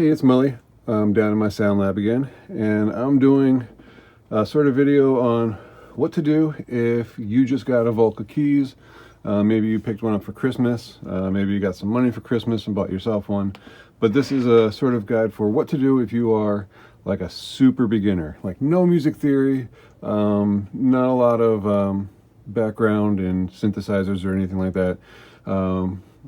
Hey, it's Mully. I'm down in my sound lab again, and I'm doing a sort of video on what to do if you just got a Volca Keys. Maybe you picked one up for Christmas, maybe you got some money for Christmas and bought yourself one. But this is a sort of guide for what to do if you are like a super beginner, like no music theory, not a lot of background in synthesizers or anything like that.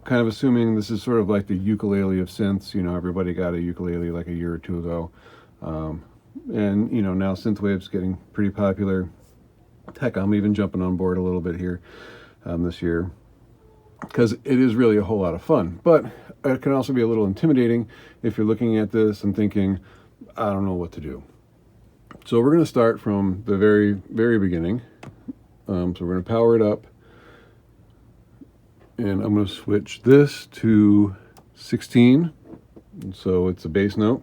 Kind of assuming this is sort of like the ukulele of synths. You know, everybody got a ukulele like a year or two ago. And, you know, now synthwave's getting pretty popular. Heck, I'm even jumping on board a little bit here this year because it is really a whole lot of fun. But it can also be a little intimidating if you're looking at this and thinking, I don't know what to do. So we're going to start from the very, very beginning. So we're going to power it up. And I'm going to switch this to 16, so it's a bass note.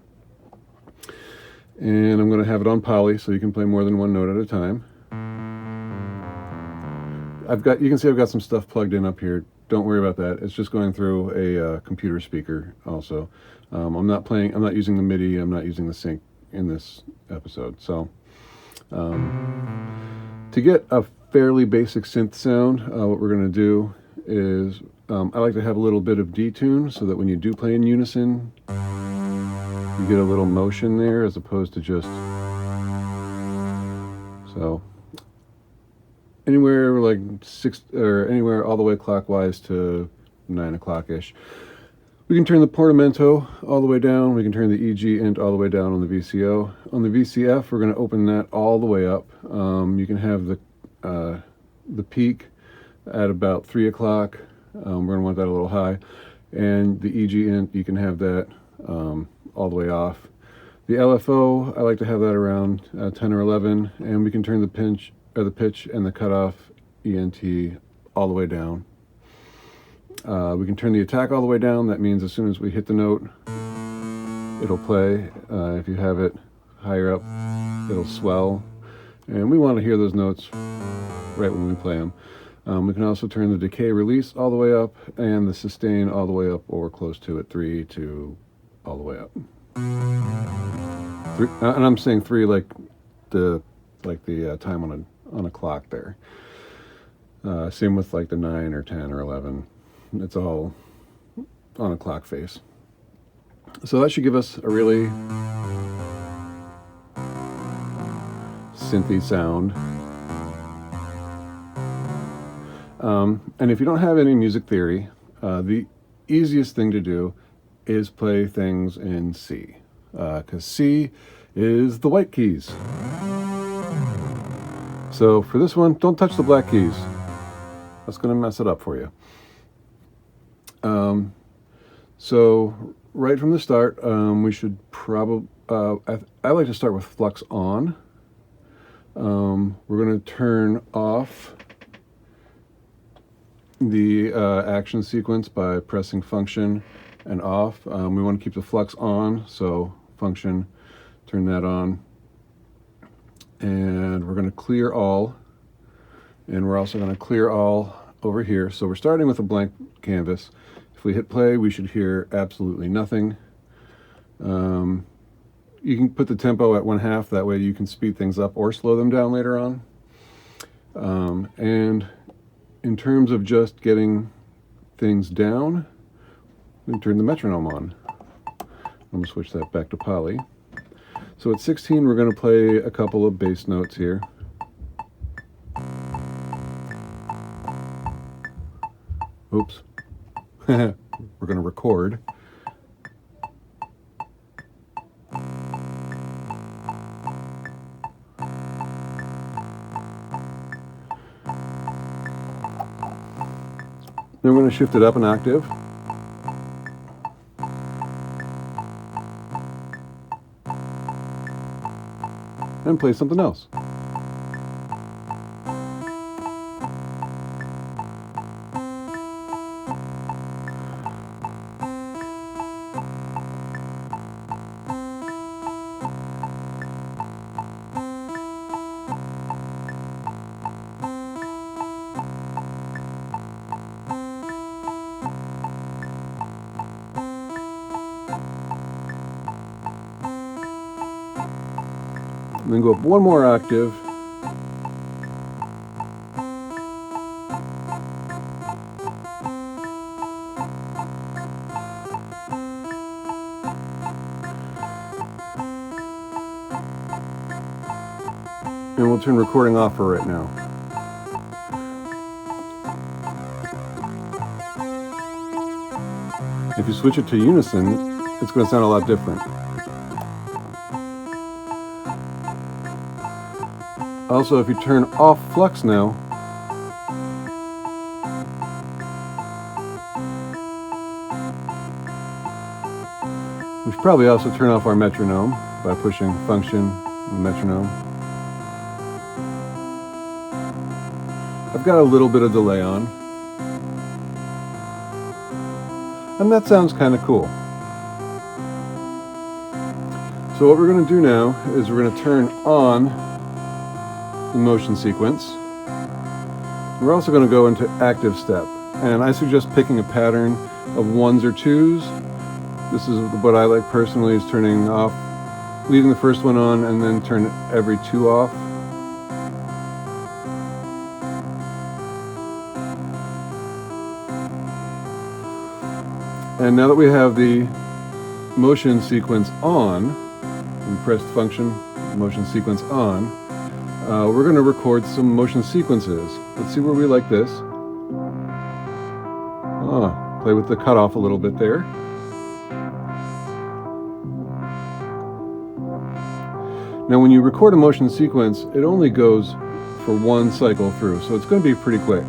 And I'm going to have it on poly, so you can play more than one note at a time. You can see I've got some stuff plugged in up here. Don't worry about that. It's just going through a computer speaker also. I'm not using the MIDI, I'm not using the sync in this episode. So to get a fairly basic synth sound, what we're going to do is I like to have a little bit of detune so that when you do play in unison, you get a little motion there as opposed to just so anywhere like 6 or anywhere all the way clockwise to 9 o'clock ish. We can turn the portamento all the way down. We can turn the EG int all the way down on the VCO. On the VCF, we're going to open that all the way up. You can have the peak at about 3 o'clock. We're going to want that a little high. And the EG int, you can have that all the way off. The LFO, I like to have that around 10 or 11. And we can turn the pitch and the cutoff ENT all the way down. We can turn the attack all the way down. That means as soon as we hit the note, it'll play. If you have it higher up, it'll swell. And we want to hear those notes right when we play them. We can also turn the decay release all the way up and the sustain all the way up or close to it, 3 to all the way up. 3, and I'm saying 3 like the time on a clock there. Same with like the 9 or 10 or 11. It's all on a clock face. So that should give us a really synthy sound. And if you don't have any music theory, the easiest thing to do is play things in C, because C is the white keys. So for this one, don't touch the black keys. That's going to mess it up for you. So right from the start, we should probably, I like to start with flux on. We're going to turn off the action sequence by pressing function and off. We want to keep the flux on, so function, turn that on. And we're going to clear all. And we're also going to clear all over here. So we're starting with a blank canvas. If we hit play, we should hear absolutely nothing. You can put the tempo at 1/2, that way you can speed things up or slow them down later on. And in terms of just getting things down, we can turn the metronome on. I'm going to switch that back to poly. So at 16, we're going to play a couple of bass notes here. Oops. We're going to record. Then we're going to shift it up an octave. And play something else. and then go up one more octave. And we'll turn recording off for right now. If you switch it to unison, it's going to sound a lot different. Also, if you turn off flux now, we should probably also turn off our metronome by pushing function and metronome. I've got a little bit of delay on, and that sounds kind of cool. So what we're going to do now is we're going to turn on the motion sequence. We're also going to go into active step, and I suggest picking a pattern of ones or twos. This is what I like personally, is turning off, leaving the first one on, and then turn every two off. And now that we have the motion sequence on, we pressed function, motion sequence on, we're going to record some motion sequences. Let's see where we like this. Play with the cutoff a little bit there. Now when you record a motion sequence, it only goes for one cycle through, so it's going to be pretty quick.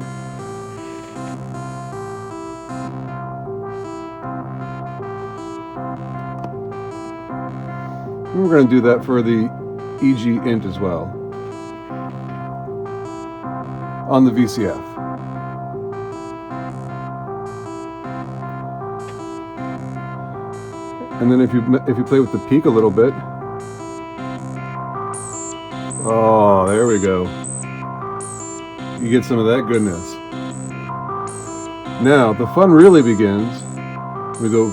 And we're going to do that for the EG int as well, on the VCF. And then if you play with the peak a little bit, oh, there we go. You get some of that goodness. Now the fun really begins. We go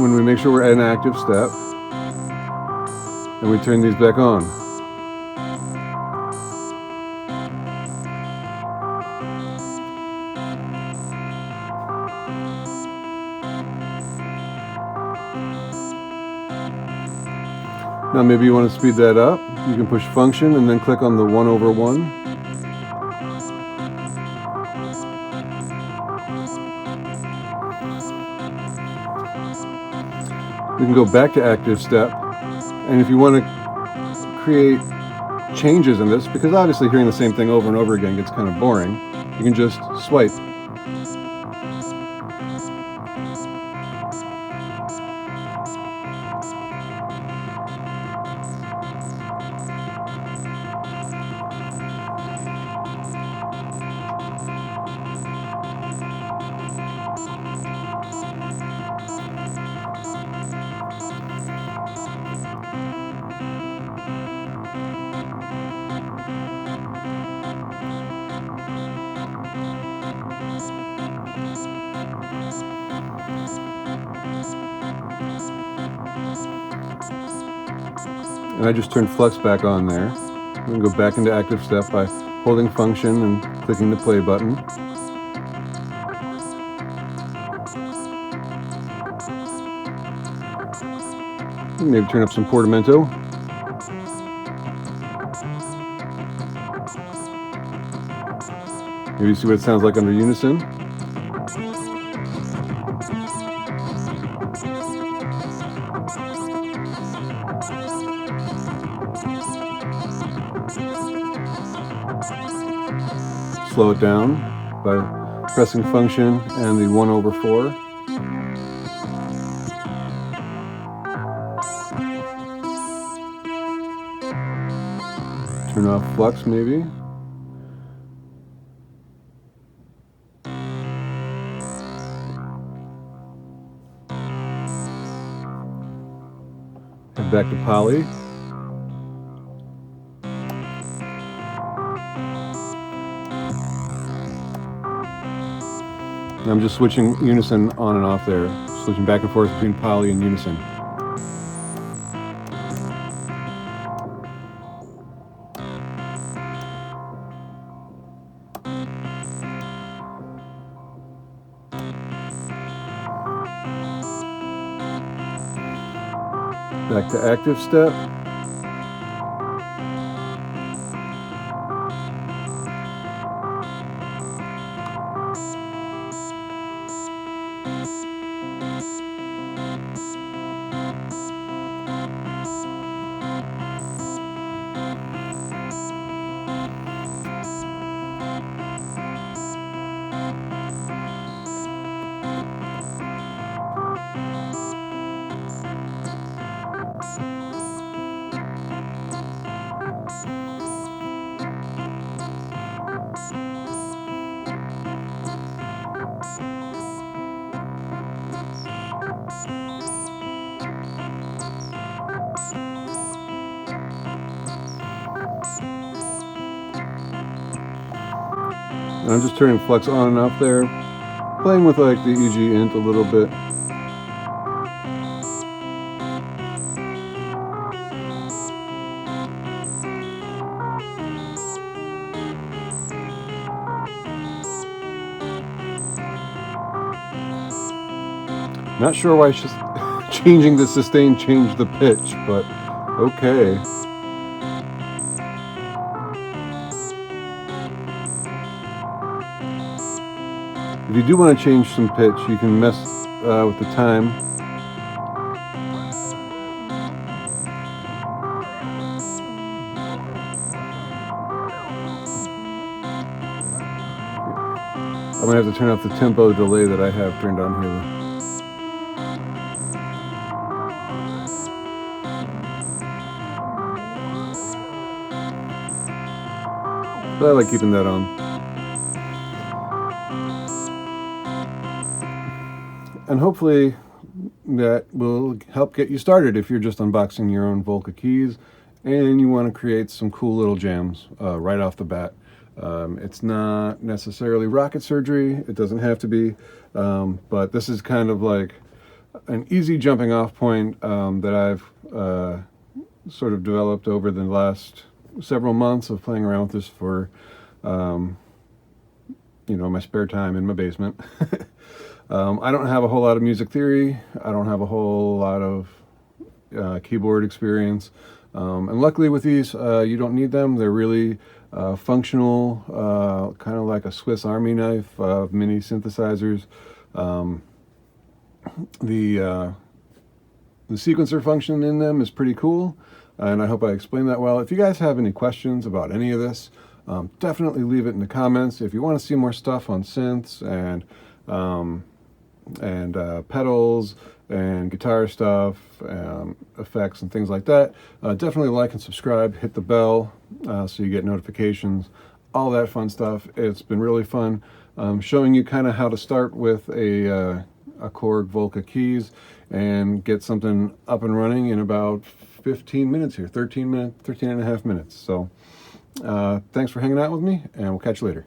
when we make sure we're at an active step, and we turn these back on. Now maybe you want to speed that up. You can push function and then click on the 1/1. We can go back to active step, and if you want to create changes in this, because obviously hearing the same thing over and over again gets kind of boring, you can just swipe. And I just turned flux back on there. I'm going to go back into active step by holding function and clicking the play button. Maybe turn up some portamento. Maybe you see what it sounds like under unison. Slow it down by pressing function and the 1/4. Turn off flux maybe. Head back to poly. And I'm just switching unison on and off there, switching back and forth between poly and unison. Back to active step. And I'm just turning flux on and off there, playing with like the EG int a little bit. Not sure why she's changing the sustain changed the pitch, but okay. If you do want to change some pitch, you can mess with the time. I'm going to have to turn off the tempo delay that I have turned on here. But I like keeping that on. And hopefully that will help get you started if you're just unboxing your own Volca keys and you want to create some cool little jams right off the bat. It's not necessarily rocket surgery, it doesn't have to be, but this is kind of like an easy jumping off point that I've sort of developed over the last several months of playing around with this for you know, my spare time in my basement. I don't have a whole lot of music theory, I don't have a whole lot of keyboard experience, and luckily with these you don't need them. They're really functional, kind of like a Swiss Army knife of mini synthesizers. The sequencer function in them is pretty cool, and I hope I explained that well. If you guys have any questions about any of this, definitely leave it in the comments. If you want to see more stuff on synths and pedals and guitar stuff, effects and things like that, definitely like and subscribe, hit the bell so you get notifications, all that fun stuff. It's been really fun showing you kind of how to start with a Korg Volca Keys and get something up and running in about 15 minutes here, 13 and a half minutes. So thanks for hanging out with me, and we'll catch you later.